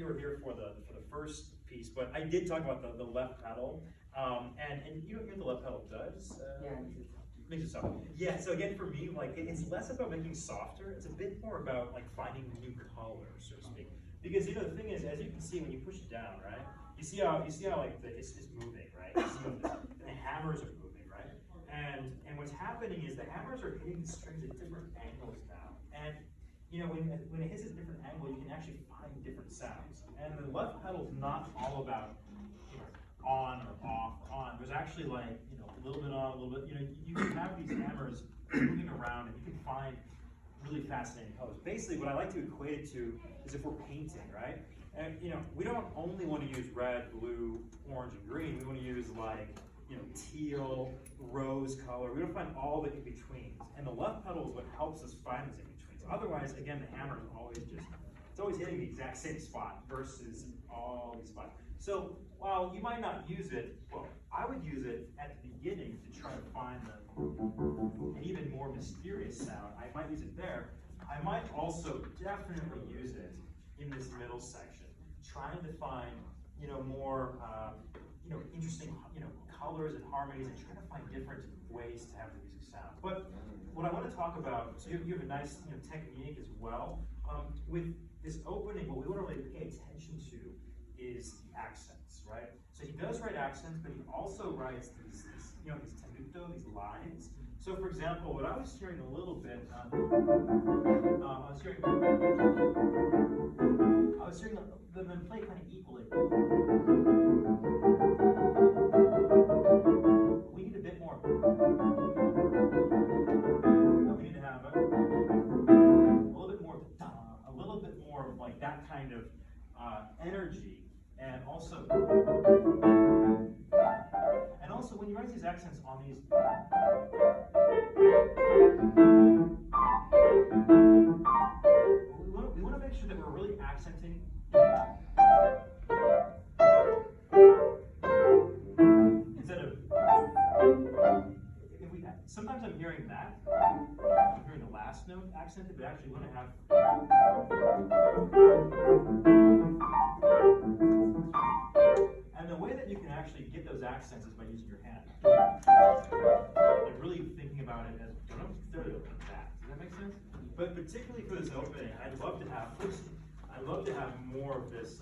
you were here for the first piece, but I did talk about the left pedal, and you don't hear the left pedal does. Yeah. Makes it soft. Yeah. So again, for me, like it's less about making softer. It's a bit more about like finding new colors, so to speak. Because you know the thing is, as you can see when you push it down, right? You see how like it's moving, right? You see how and the hammers are moving, right? And what's happening is the hammers are hitting the strings at different angles now. And you know when it hits at a different angle, you can actually find different sounds. And the left pedal is not all about on or off, on. There's actually like, you know, a little bit on, a little bit, you know, you can have these hammers moving around and you can find really fascinating colors. Basically, what I like to equate it to is if we're painting, right? And, you know, we don't only want to use red, blue, orange, and green. We want to use like, you know, teal, rose color. We want to find all the in-betweens. And the left pedal is what helps us find those in-betweens. Otherwise, again, the hammer is always just, it's always hitting the exact same spot versus all these spots. So while you might not use it, well, I would use it at the beginning to try to find an even more mysterious sound. I might use it there. I might also definitely use it in this middle section, trying to find, you know, more, you know, interesting, you know, colors and harmonies, and trying to find different ways to have the music sound. But what I want to talk about, so you have a nice, you know, technique as well. With this opening, what we want to really pay attention to is the accents, right? So he does write accents, but he also writes these you know, these tenuto, these lines. So for example, what I was hearing a little bit, I was hearing them play kind of equally. We need a bit more. We need to have a little bit more of like that kind of energy. And also when you write these accents on these, we want to make sure that we're really accenting. Instead of, sometimes I'm hearing that, I'm hearing the last note accented, but actually we want to have. And the way that you can actually get those accents is by using your hand. Like really thinking about it as like that. Does that make sense? But particularly for this opening, I'd love to have more of this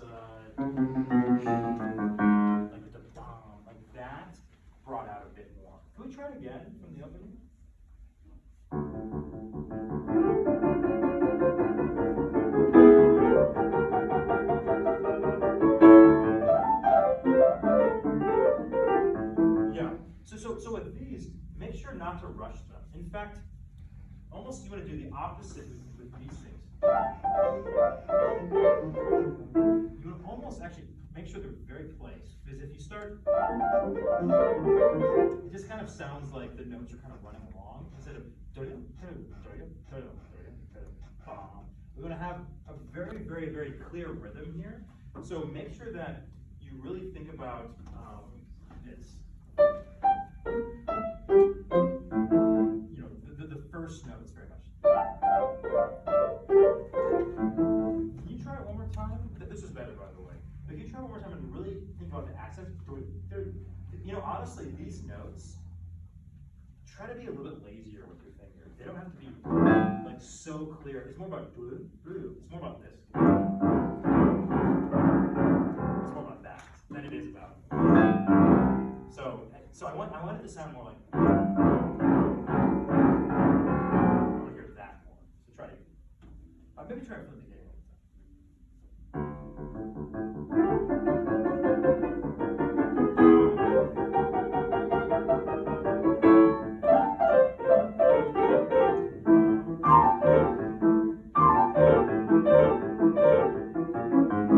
like that brought out a bit more. Can we try it again from the opening? So with these, make sure not to rush them. In fact, almost you want to do the opposite with these things. You would almost actually make sure they're very placed, because if you start, it just kind of sounds like the notes are kind of running along instead of we're going to have a very, very, very clear rhythm here. So make sure that you really think about this. You know, the first notes very much. Can you try it one more time? This is better, by the way. But can you try it one more time and really think about the accents? You know, honestly, these notes, try to be a little bit lazier with your finger. They don't have to be like so clear. It's more about blue. It's more about this. It's more about that than it is about. So I want it to sound more like. I want to hear that more. So try it. Maybe try it from the beginning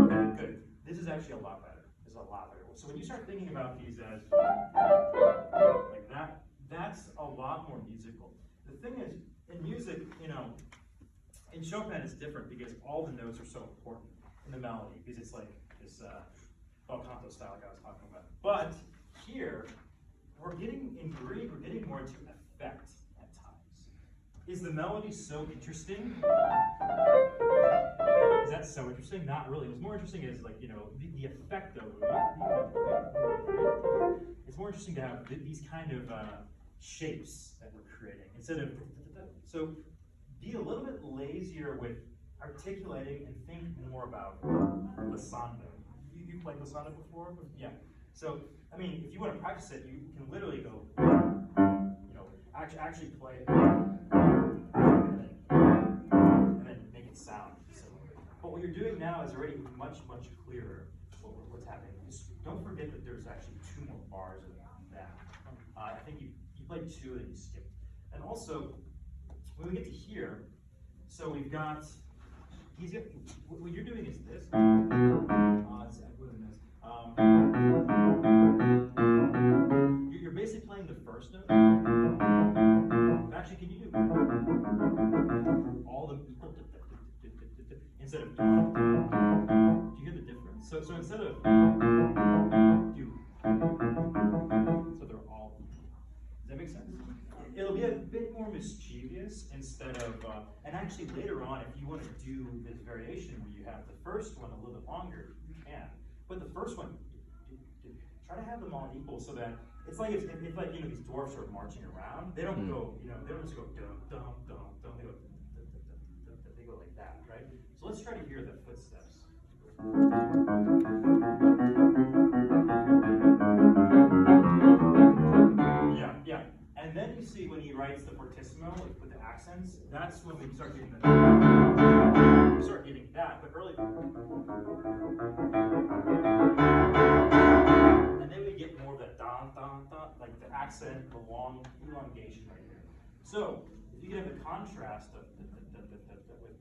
Okay, good. This is actually a lot better. This is a lot better. So when you start thinking about these as like that, that's a lot more musical. The thing is, in music, you know, in Chopin it's different because all the notes are so important in the melody, because it's like this bel canto style like I was talking about. But here, in Grieg, we're getting more into effect at times. is the melody so interesting? Is that so interesting? Not really. What's more interesting is like, the effect of it. It's more interesting to have these kind of shapes that we're creating instead of, so be a little bit lazier with articulating and think more about glissando. You played glissando before? Yeah. So, I mean, if you want to practice it, you can literally go, actually play it, and then make it sound similar. But what you're doing now is already much, much clearer what's happening. Just don't forget that there's actually 2 more bars of that. I think you played 2 and then you skipped. And also, when we get to here, so we've got, what you're doing is this. You're basically playing the first note. Actually, can you do all the instead of do you hear the difference? So instead of do, so they're all. Does that make sense? It'll be a bit more mischievous instead of, and actually later on, if you want to do this variation where you have the first one a little bit longer, you can. But the first one, try to have them all equal so that it's like these dwarfs are marching around. They don't go, they don't just go dum dum dum dum. They go they go like that, right? So let's try to hear the footsteps. Yeah. And then you see when he writes the fortissimo, like with the accents, that's when we start getting that, but early. And then we get more of that dun dun dun, like the accent, the long elongation right here. So if you can have the contrast of with dun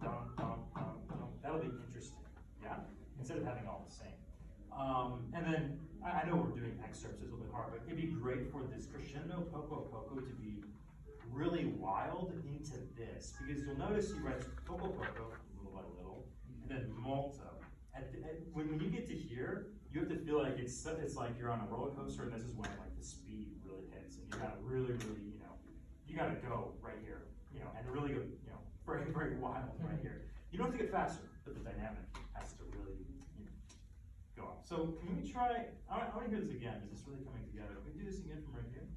dun dun dun, that'll be interesting, yeah? Instead of having all the same. And then I know we're doing excerpts, it's a little bit hard, but it'd be great for this crescendo poco poco to be really wild into this, because you'll notice he writes poco poco little by little, and then molto. When you get to here, you have to feel like it's like you're on a roller coaster, and this is when like the speed really hits, and you gotta really, you gotta go right here, and really go, very, very wild right here. You don't have to get faster, but the dynamic has to really, go up. So can we try? I want to hear this again. Is this really coming together? Can we do this again from right here?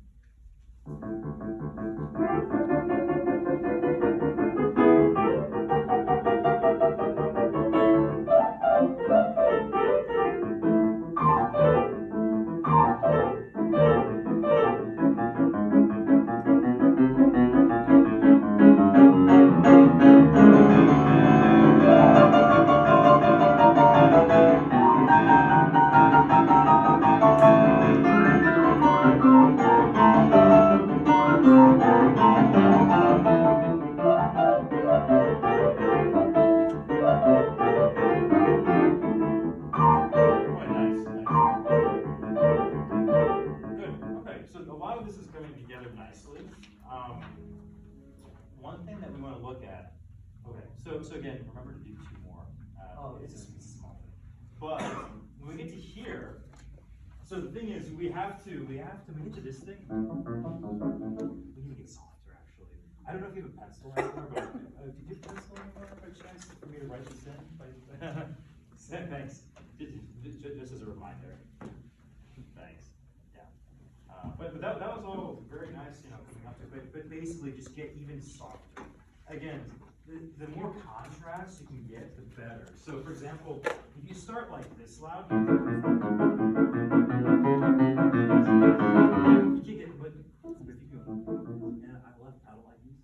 One thing that we want to look at, so again, remember to do 2 more. It's a small thing. But when we get to here, so the thing is, we get to this thing, we need to get softer actually. I don't know if you have a pencil anymore, but did you have a pencil anymore by chance for me to write this in? Thanks. Just as a reminder. Thanks. Yeah. But that was all very nice, coming up to it. But basically, just get even softer. Again, the more contrast you can get, the better. So, for example, if you start like this loud, you can get, but if you go, and I left pedal like this.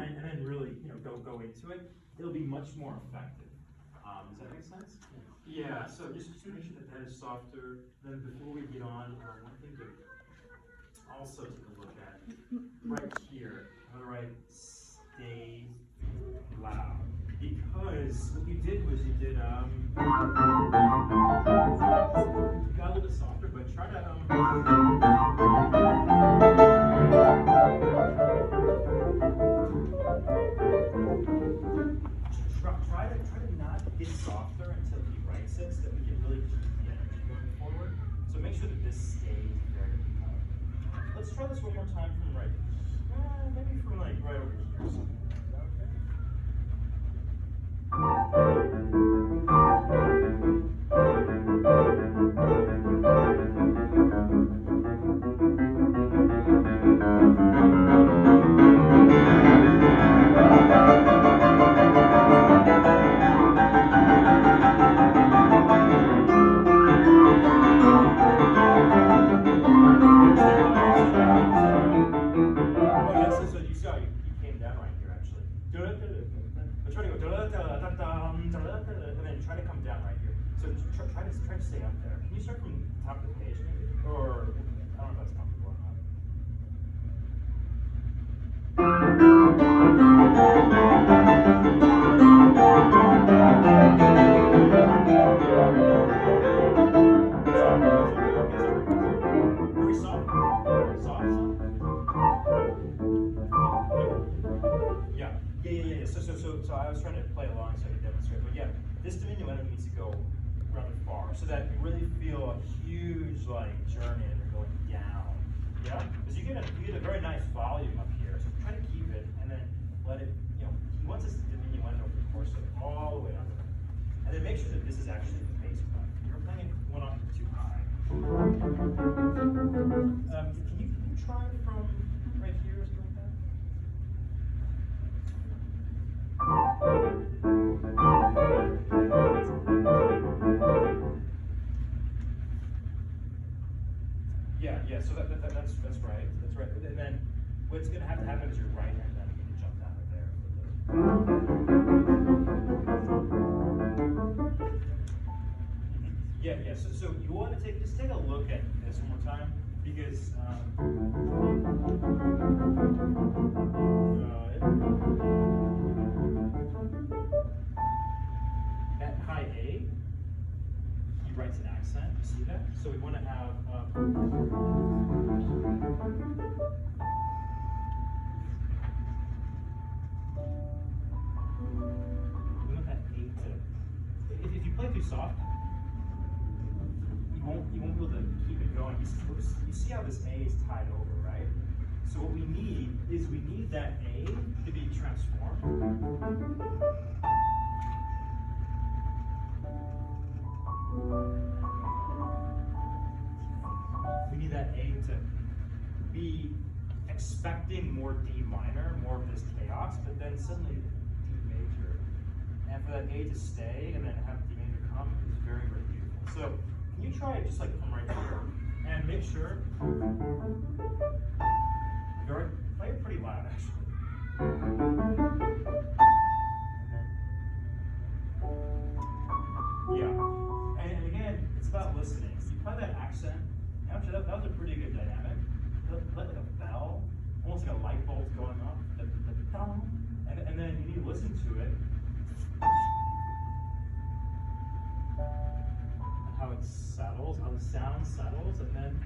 And then really, go into it. It'll be much more effective. Does that make sense? Yeah. So just to make sure that is softer. Then before we get on, one thing to also take a look at right here. I'm gonna write stay loud, because what you did was you got a little bit softer, but try to try to not get softer until he writes it, so that we can really keep the energy going forward. So So make sure that this stays very color. Let's try this one more time from right, maybe from like right over here. Is that okay? So you see how you came down right here actually. But try to go and then try to come down right here. So try to stay up there. Can you start from the top of the page maybe? Or I don't know if that's comfortable or not. Very soft. Soft. Yeah. So I was trying to play along so I could demonstrate, but yeah, this diminuendo needs to go rather far, so that you really feel a huge like journey and you're going down. Yeah, because you get a very nice volume up here. So try to keep it and then let it. He wants this diminuendo over the course of it all the way under, and then make sure that this is actually the bass clef. You're playing one octave too high. Can you try from right here or something like that? Yeah. So that's right. That's right. And then what's going to have to happen is your right hand then going to jump down right there. Yeah. So you want to just take a look at this one more time because at high A, he writes an accent. You see that? So we want to have. We want that A to. If you play too soft, you won't be able to keep it going. You see how this A is tied over, right? So what we need is that A to be transformed. We need that A to be expecting more D minor, more of this chaos, but then suddenly D major. And for that A to stay and then have D major come is very, very beautiful. So can you try it just like from right here and make sure play it pretty loud actually. Yeah. And again, it's about listening. You play that accent, actually that was a pretty good dynamic. Let like a bell, almost like a light bulb going off. And then you need to listen to it. How it settles, how the sound settles, and then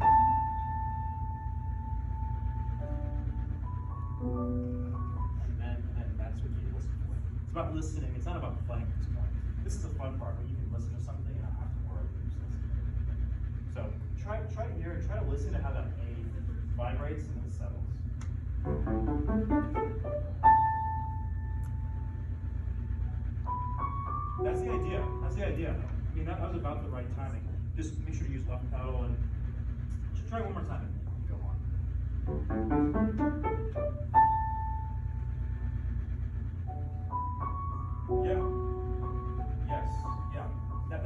that's what you listen for. It's about listening. It's not about playing at this point. This is the fun part where you can listen to something and not have to worry about listening. So try it here and try to listen to how that A vibrates and then settles. That's the idea. That's the idea. I mean, that was about the right timing. Just make sure to use left pedal and just try one more time and go on. Yeah. Yes. Yeah.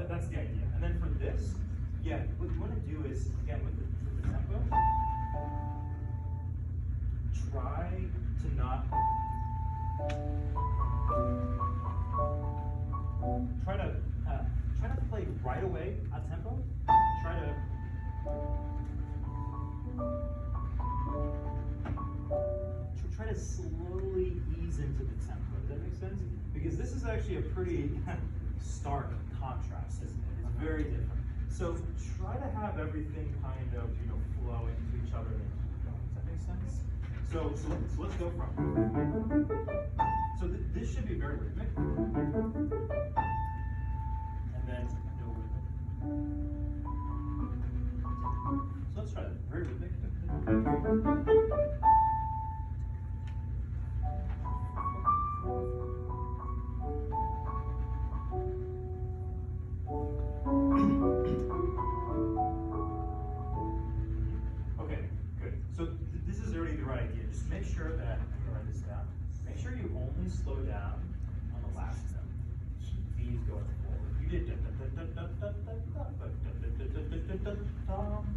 That's the idea. And then for this, yeah, what you want to do is, again, with the tempo, try to not. Try to play right away at tempo. Try to slowly ease into the tempo. Does that make sense? Because this is actually a pretty stark contrast, isn't it? It's very different. So try to have everything kind of flow into each other and keep going. Does that make sense? So let's go from. So this should be very rhythmic. And then no rhythm.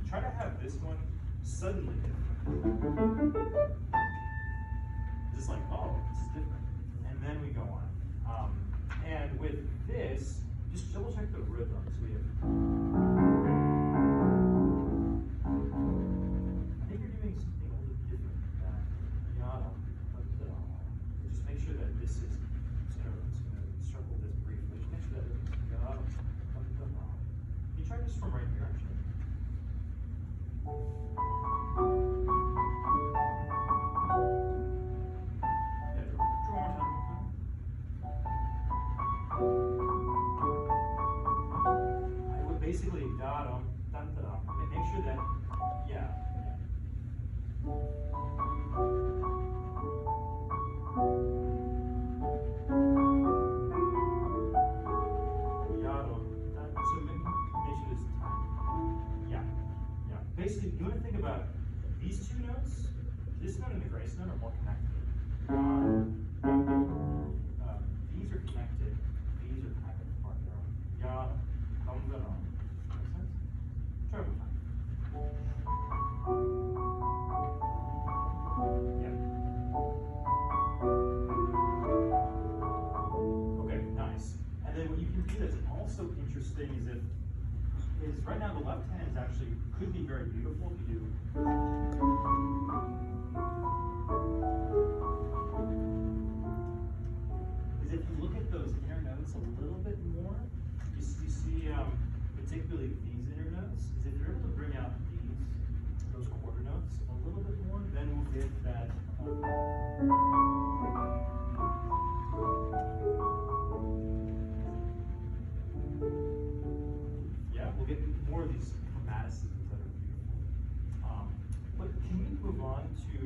Try to have this one suddenly different. Just like, oh, this is different. And then we go on. And with this, just double check the rhythm. So we have. I think you're doing something a little different than that. Yada. Just make sure that this is. It's gonna circle this briefly. Just make sure that it's yada. Can you try this from right here, actually? Basically, da-dum, dun-da-dum. Make sure that, yeah. Yada, so make sure this is time. Yeah, yeah. Basically, you want to think about these two notes, this note and the grace note are more connected. These are connected, these are connected apart. Yada, dum-da-dum. Try one time. Yeah. Okay, nice. And then what you can do that's also interesting is right now the left hand is actually could be very beautiful if you do. Is if you look at those inner notes a little bit more, you see particularly these inner notes, is if you're able to bring out those quarter notes a little bit more, then we'll get that. Yeah, we'll get more of these chromaticisms that are beautiful. But can we move on to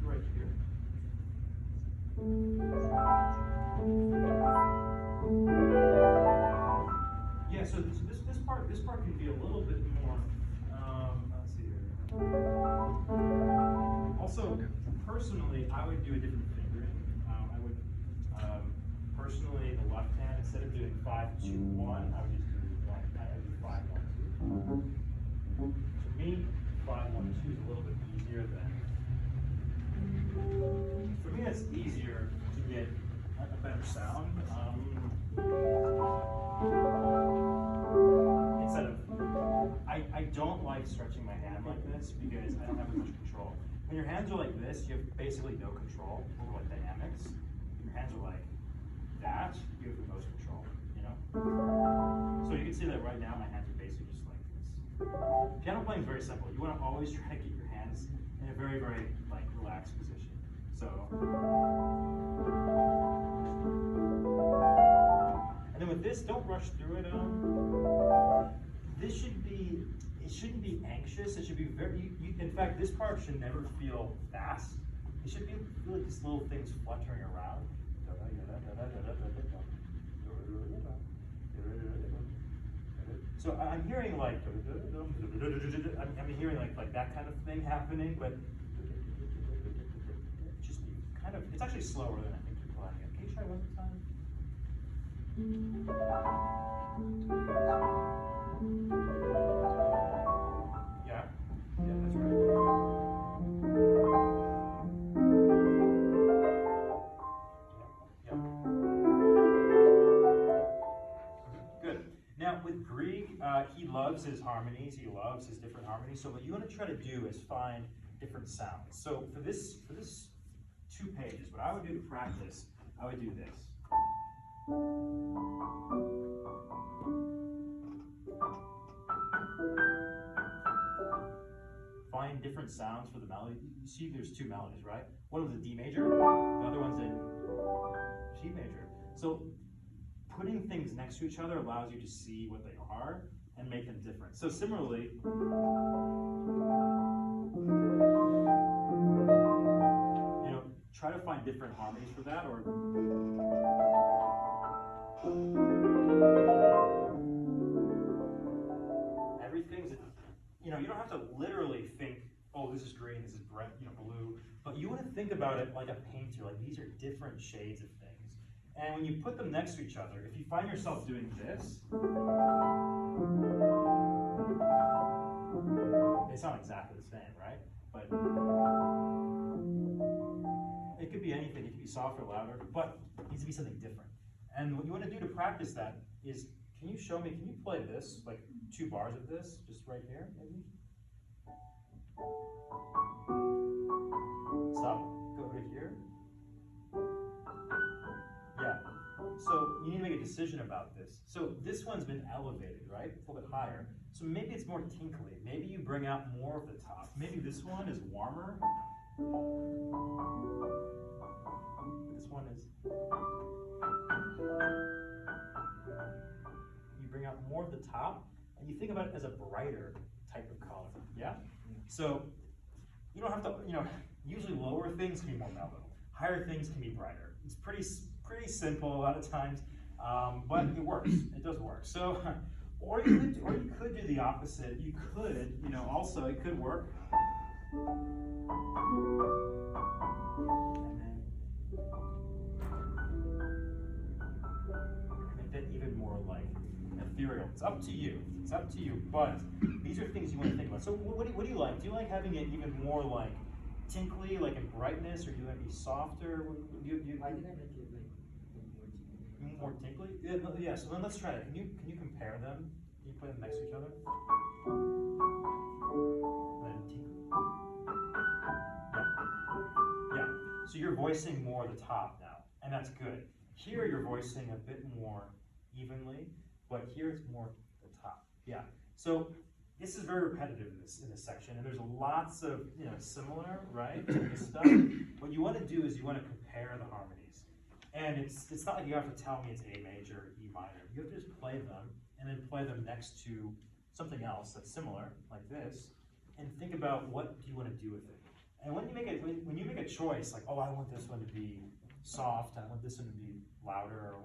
right here? Yeah, so this part can be a little bit more. Let's see here. Also, personally, I would do a different fingering. I would personally the left hand instead of doing 5, 2, 1, I would just do 1. I would do 5, 1, 2. For me, 5, 1, 2 is a little bit easier than. For me, it's easier to get a better sound. Instead of, I don't like stretching my hand like this because I don't have as much control. When your hands are like this, you have basically no control over like dynamics. When your hands are like that, you have the most control, you know? So you can see that right now my hands are basically just like this. Piano playing is very simple. You want to always try to get your hands in a very, very like relaxed position. So, and then with this, don't rush through it. This should be, it shouldn't be anxious. It should be very, in fact, this part should never feel fast. It should feel like these little things fluttering around. So I'm hearing like, I'm hearing like that kind of thing happening, but just kind of, it's actually slower than I think you're playing it. Can you try one more time? Yeah? Yeah, that's right. Good. Now with Grieg, he loves his harmonies, he loves his different harmonies. So what you want to try to do is find different sounds. So for this 2 pages, what I would do to practice, I would do this. Find different sounds for the melody. You see there's 2 melodies, right? One was a D major, the other one's in G major. So putting things next to each other allows you to see what they are and make them different. So similarly, you know, try to find different harmonies for that, or everything's, you know, you don't have to literally think, oh, this is green, this is blue, but you want to think about it like a painter, like these are different shades of things. And when you put them next to each other, if you find yourself doing this, they sound exactly the same, right? But it could be anything. It could be softer, louder, but it needs to be something different. And what you want to do to practice that is, can you show me, can you play this, like 2 bars of this, just right here, maybe? Stop, go over to here. Yeah, so you need to make a decision about this. So this one's been elevated, right? It's a little bit higher. So maybe it's more tinkly. Maybe you bring out more of the top. Maybe this one is warmer. This one is, you bring out more of the top, and you think about it as a brighter type of color, yeah? So you don't have to, usually lower things can be more mellow. Higher things can be brighter. It's pretty simple a lot of times, but it works. It does work. So, or you could do the opposite. You could, also it could work. And then make that even more like ethereal. It's up to you. It's up to you. But these are things you want to think about. So what do you like? Do you like having it even more like tinkly, like in brightness, or do you want to be softer? I think I like it like more tinkly? Yeah, so then let's try it. Can you compare them? Can you put them next to each other? And then tinkly. Yeah. So you're voicing more the top now, and that's good. Here you're voicing a bit more evenly, but here it's more the top. Yeah. So this is very repetitive in this section, and there's lots of similar, right, to this stuff. What you want to do is you want to compare the harmonies, and it's not like you have to tell me it's A major or E minor. You have to just play them, and then play them next to something else that's similar, like this, and think about what do you want to do with it. And when you make a choice, like, oh, I want this one to be soft, I want this one to be louder,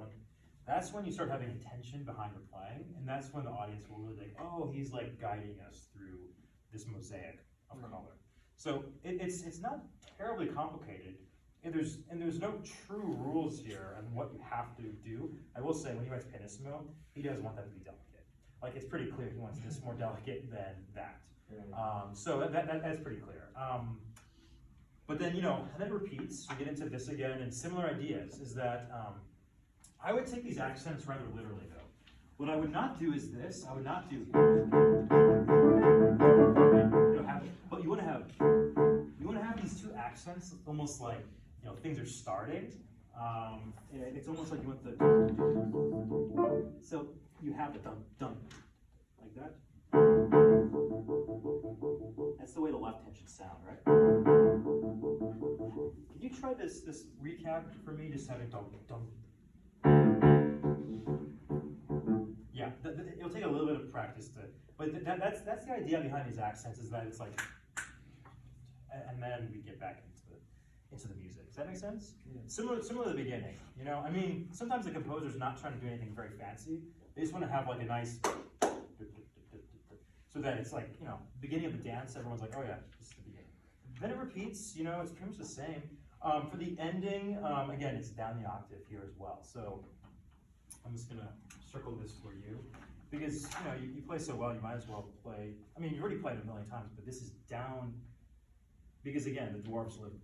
that's when you start having intention behind your playing, and that's when the audience will really think, oh, he's like guiding us through this mosaic of color. So it's not terribly complicated, and there's no true rules here on what you have to do. I will say, when he writes pianissimo, he does want that to be delicate. Like, it's pretty clear he wants this more delicate than that. So that's pretty clear. But then, and then it repeats. We get into this again, and similar ideas is that I would take these accents rather literally, though. What I would not do is this. I would not do. But you want to have these 2 accents almost like things are starting. It's almost like you want the. So you have the dun dun like that. That's the way the left hand should sound, right? Can you try this recap for me? Just having dun dun. Yeah, it'll take a little bit of practice but that's the idea behind these accents, is that it's like, and then we get back into the music. Does that make sense? Yeah. Similar to the beginning. I mean, sometimes the composer's not trying to do anything very fancy. They just want to have like a nice, so that it's like, beginning of the dance, everyone's like, oh yeah, this is the beginning. Then it repeats, it's pretty much the same. For the ending, again, it's down the octave here as well. So I'm just gonna circle this for you, because you play so well, you might as well play. I mean, you already played it a million times, but this is down, because again, the dwarves live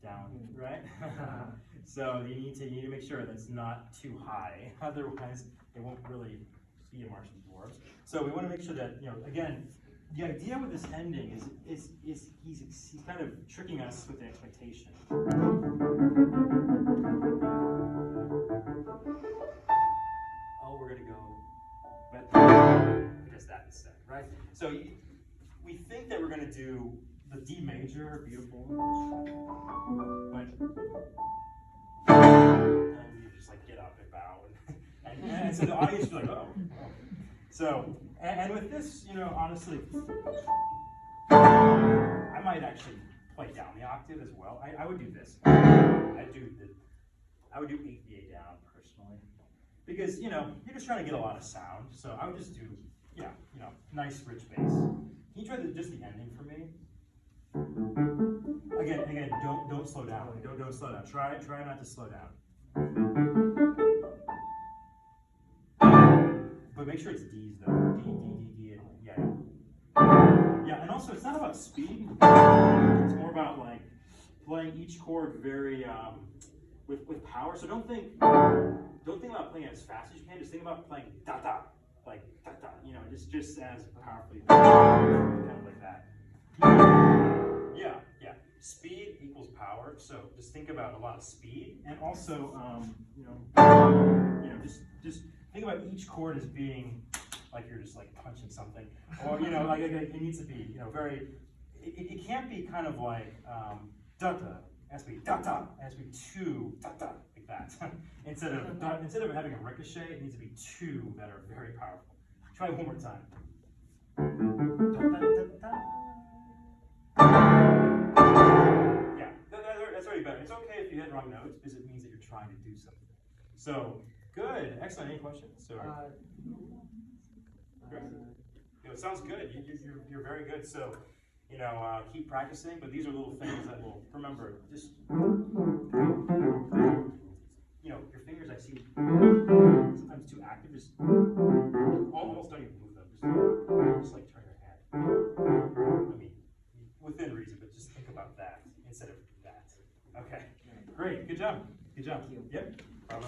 down, right? So you need to make sure that's not too high, otherwise it won't really be a march of the dwarves. So we want to make sure that again, the idea with this ending is he's kind of tricking us with the expectation. Oh, we're gonna go, but because that instead, right? So we think that we're gonna do the D major, beautiful, but and you just like get up and bow, and so the audience is like, oh. So, and with this, honestly, I might actually play down the octave as well. I would do this. I would do 8 down personally, because you're just trying to get a lot of sound. So I would just do, nice rich bass. Can you try just the ending for me? Again, don't slow down. Don't slow down. Try not to slow down. But make sure it's D's though. D, D, D, D, and yeah. Yeah, and also it's not about speed. It's more about like playing each chord very with power. So don't think about playing it as fast as you can. Just think about playing da da, like da da. You know, just as powerfully, kind of like that. Yeah, yeah. Speed equals power. So just think about a lot of speed, and also just think about each chord as being like you're just like punching something, or like it needs to be very. It can't be kind of like da da. It has to be da da. It has to be two da da like that. instead of having a ricochet, it needs to be two that are very powerful. Try one more time. Da, da, da, da. Yeah, that's already better. It's okay if you hit wrong notes because it means that you're trying to do something. So good, excellent. Any questions? So, it sounds good. You're very good. So. Keep practicing, but these are little things that will remember. Just your fingers. I see sometimes too active. Just almost don't even move them. Just like turn your head. I mean, within reason, but just think about that instead of that. Okay, great. Good job. Good job. Thank you. Yep. Bravo.